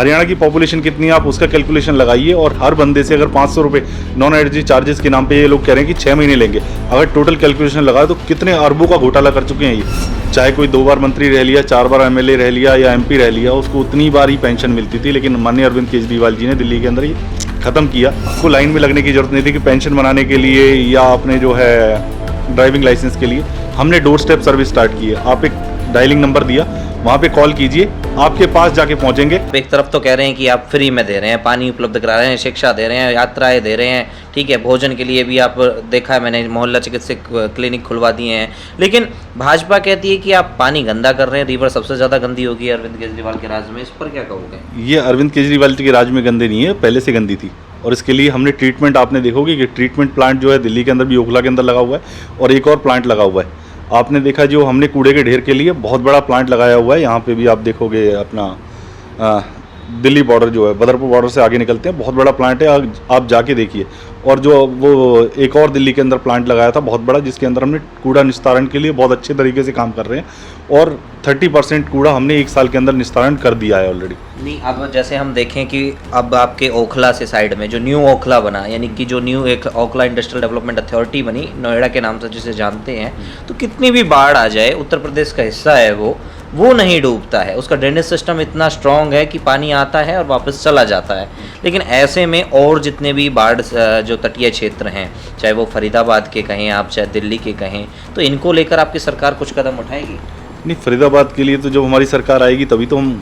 हरियाणा की पॉपुलेशन कितनी है आप उसका कैलकुलेशन लगाइए, और हर बंदे से अगर 500 रुपये नॉन एनर्जी चार्जेस के नाम पे ये लोग कह रहे हैं कि 6 महीने लेंगे, अगर टोटल कैलकुलेशन लगाए तो कितने अरबों का घोटाला कर चुके हैं ये। चाहे कोई 2 बार मंत्री रह लिया, 4 बार एमएलए रह लिया या एमपी रह लिया, उसको उतनी बार ही पेंशन मिलती थी, लेकिन माननीय अरविंद केजरीवाल जी ने दिल्ली के अंदर ये ख़त्म किया। आपको लाइन में लगने की जरूरत नहीं थी कि पेंशन बनाने के लिए या अपने जो है ड्राइविंग लाइसेंस के लिए हमने डोर स्टेप सर्विस स्टार्ट की है। आप एक डायलिंग नंबर दिया, वहाँ पे कॉल कीजिए, आपके पास जाके पहुँचेंगे। एक तरफ तो कह रहे हैं कि आप फ्री में दे रहे हैं, पानी उपलब्ध करा रहे हैं, शिक्षा दे रहे हैं, यात्राएं दे रहे हैं, ठीक है, भोजन के लिए भी आप देखा है मैंने मोहल्ला चिकित्सक क्लिनिक खुलवा दिए हैं, लेकिन भाजपा कहती है कि आप पानी गंदा कर रहे हैं, रिवर सबसे ज़्यादा गंदी होगी अरविंद केजरीवाल के राज में। इस पर क्या कहोगे? ये अरविंद केजरीवाल के राज में गंदे नहीं है, पहले से गंदी थी, और इसके लिए हमने ट्रीटमेंट, आपने देखोगे कि ट्रीटमेंट प्लांट जो है दिल्ली के अंदर भी, ओखला के अंदर लगा हुआ है और एक और प्लांट लगा हुआ है। आपने देखा जो हमने कूड़े के ढेर के लिए बहुत बड़ा प्लांट लगाया हुआ है, यहाँ पे भी आप देखोगे अपना दिल्ली बॉर्डर जो है, बदरपुर बॉर्डर से आगे निकलते हैं, बहुत बड़ा प्लांट है, आप जाके देखिए। और जो वो एक और दिल्ली के अंदर प्लांट लगाया था बहुत बड़ा, जिसके अंदर हमने कूड़ा निस्तारण के लिए बहुत अच्छे तरीके से काम कर रहे हैं, और 30% कूड़ा हमने 1 साल के अंदर निस्तारण कर दिया है ऑलरेडी। नहीं, अब जैसे हम देखें कि अब आपके ओखला से साइड में जो न्यू ओखला बना, यानी कि जो न्यू एक ओखला इंडस्ट्रियल डेवलपमेंट अथॉरिटी बनी, नोएडा के नाम से जिसे जानते हैं, तो कितनी भी बाढ़ आ जाए, उत्तर प्रदेश का हिस्सा है वो नहीं डूबता है। उसका ड्रेनेज सिस्टम इतना स्ट्रॉन्ग है कि पानी आता है और वापस चला जाता है। लेकिन ऐसे में और जितने भी बाढ़ जो तटीय क्षेत्र हैं, चाहे वो फरीदाबाद के कहें आप, चाहे दिल्ली के कहें, तो इनको लेकर आपकी सरकार कुछ कदम उठाएगी? नहीं, फरीदाबाद के लिए तो जब हमारी सरकार आएगी तभी तो हम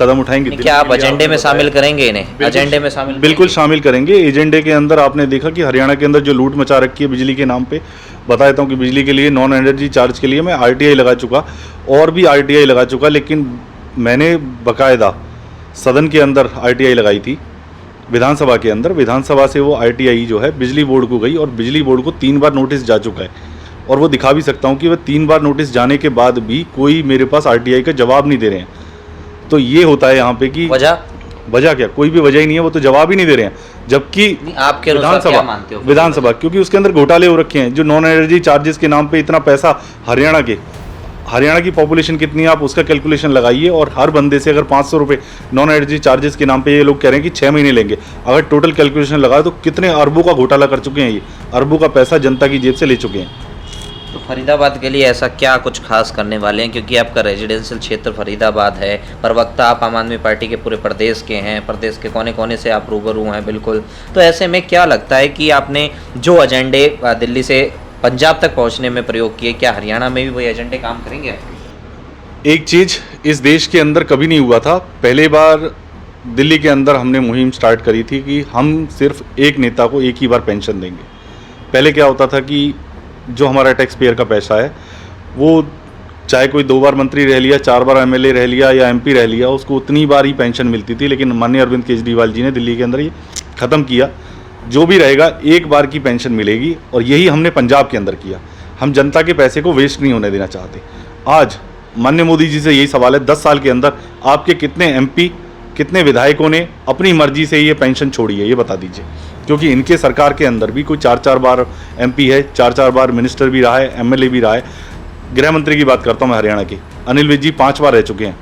कदम उठाएंगे। क्या आप एजेंडे में शामिल करेंगे इन्हें? एजेंडे में शामिल बिल्कुल शामिल करेंगे। एजेंडे के अंदर आपने देखा कि हरियाणा के अंदर जो लूट मचा रखी है बिजली के नाम पे, बता देता हूँ कि बिजली के लिए नॉन एनर्जी चार्ज के लिए मैं आरटीआई लगा चुका, और भी आरटीआई लगा चुका, लेकिन मैंने बाकायदा सदन के अंदर आरटीआई लगाई थी, विधानसभा के अंदर। विधानसभा से वो आरटीआई जो है बिजली बोर्ड को गई, और बिजली बोर्ड को 3 बार नोटिस जा चुका है, और वो दिखा भी सकता हूँ कि वह 3 बार नोटिस जाने के बाद भी कोई मेरे पास आरटीआई का जवाब नहीं दे रहे हैं। तो ये होता है यहाँ पे कि वजह क्या, कोई भी वजह ही नहीं है, वो तो जवाब ही नहीं दे रहे हैं। जबकि आपके विधानसभा क्योंकि उसके अंदर घोटाले हो रखे हैं, जो नॉन एनर्जी चार्जेस के नाम पे इतना पैसा हरियाणा की पॉपुलेशन कितनी है आप उसका कैलकुलेशन लगाइए, और हर बंदे से अगर 500 रुपये नॉन एनर्जी चार्जेस के नाम पे ये लोग कह रहे हैं कि 6 महीने लेंगे, अगर टोटल कैलकुलेशन लगाए तो कितने अरबों का घोटाला कर चुके हैं। ये अरबों का पैसा जनता की जेब से ले चुके हैं। तो फरीदाबाद के लिए ऐसा क्या कुछ खास करने वाले हैं, क्योंकि आपका रेजिडेंशियल क्षेत्र फरीदाबाद है, प्रवक्ता आप आम आदमी पार्टी के पूरे प्रदेश के हैं, प्रदेश के कोने कोने से आप रूबरू हैं बिल्कुल, तो ऐसे में क्या लगता है कि आपने जो एजेंडे दिल्ली से पंजाब तक पहुंचने में प्रयोग किए, क्या हरियाणा में भी वही एजेंडे काम करेंगे? एक चीज़ इस देश के अंदर कभी नहीं हुआ था, पहले बार दिल्ली के अंदर हमने मुहिम स्टार्ट करी थी कि हम सिर्फ एक नेता को एक ही बार पेंशन देंगे। पहले क्या होता था कि जो हमारा टैक्स पेयर का पैसा है, वो चाहे कोई 2 बार मंत्री रह लिया, 4 बार एमएलए रह लिया या एमपी रह लिया, उसको उतनी बार ही पेंशन मिलती थी, लेकिन माननीय अरविंद केजरीवाल जी ने दिल्ली के अंदर ये ख़त्म किया। जो भी रहेगा 1 बार की पेंशन मिलेगी, और यही हमने पंजाब के अंदर किया। हम जनता के पैसे को वेस्ट नहीं होने देना चाहते। आज माननीय मोदी जी से यही सवाल है, 10 साल के अंदर आपके कितने एमपी, कितने विधायकों ने अपनी मर्जी से ये पेंशन छोड़ी है, ये बता दीजिए। क्योंकि इनके सरकार के अंदर भी कोई 4-4 बार एमपी है, 4-4 बार मिनिस्टर भी रहा है, एमएलए भी रहा है। गृह मंत्री की बात करता हूँ मैं हरियाणा के, अनिल विज जी 5 बार रह चुके हैं,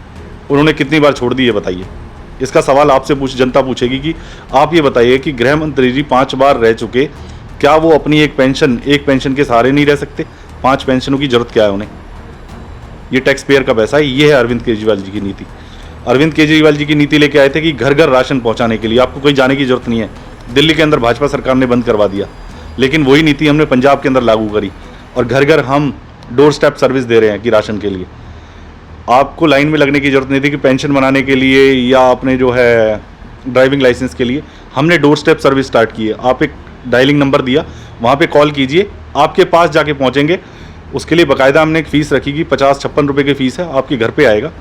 उन्होंने कितनी बार छोड़ दी है बताइए। इसका सवाल आपसे जनता पूछेगी कि आप ये बताइए कि गृह मंत्री जी 5 बार रह चुके, क्या वो अपनी एक पेंशन के सहारे नहीं रह सकते? 5 पेंशनों की जरूरत क्या है उन्हें? ये टैक्स पेयर का पैसा है। ये है अरविंद केजरीवाल जी की नीति। अरविंद केजरीवाल जी की नीति लेके आए थे कि घर घर राशन पहुंचाने के लिए, आपको कहीं जाने की जरूरत नहीं है। दिल्ली के अंदर भाजपा सरकार ने बंद करवा दिया, लेकिन वही नीति हमने पंजाब के अंदर लागू करी, और घर घर हम डोर स्टेप सर्विस दे रहे हैं कि राशन के लिए। आपको लाइन में लगने की जरूरत नहीं थी कि पेंशन बनाने के लिए या अपने जो है ड्राइविंग लाइसेंस के लिए, हमने डोर स्टेप सर्विस स्टार्ट की है। आप एक डायलिंग नंबर दिया, वहाँ पे कॉल कीजिए, आपके पास जाके पहुँचेंगे। उसके लिए बाकायदा हमने एक फ़ीस रखी कि 50-56 रुपये की फ़ीस है, आपके घर पे आएगा,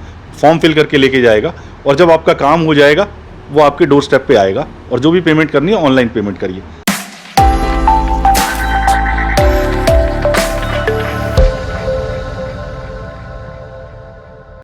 फॉर्म फिल करके लेके जाएगा, और जब आपका काम हो जाएगा वो आपके डोर स्टेप पे आएगा, और जो भी पेमेंट करनी है ऑनलाइन पेमेंट करिए।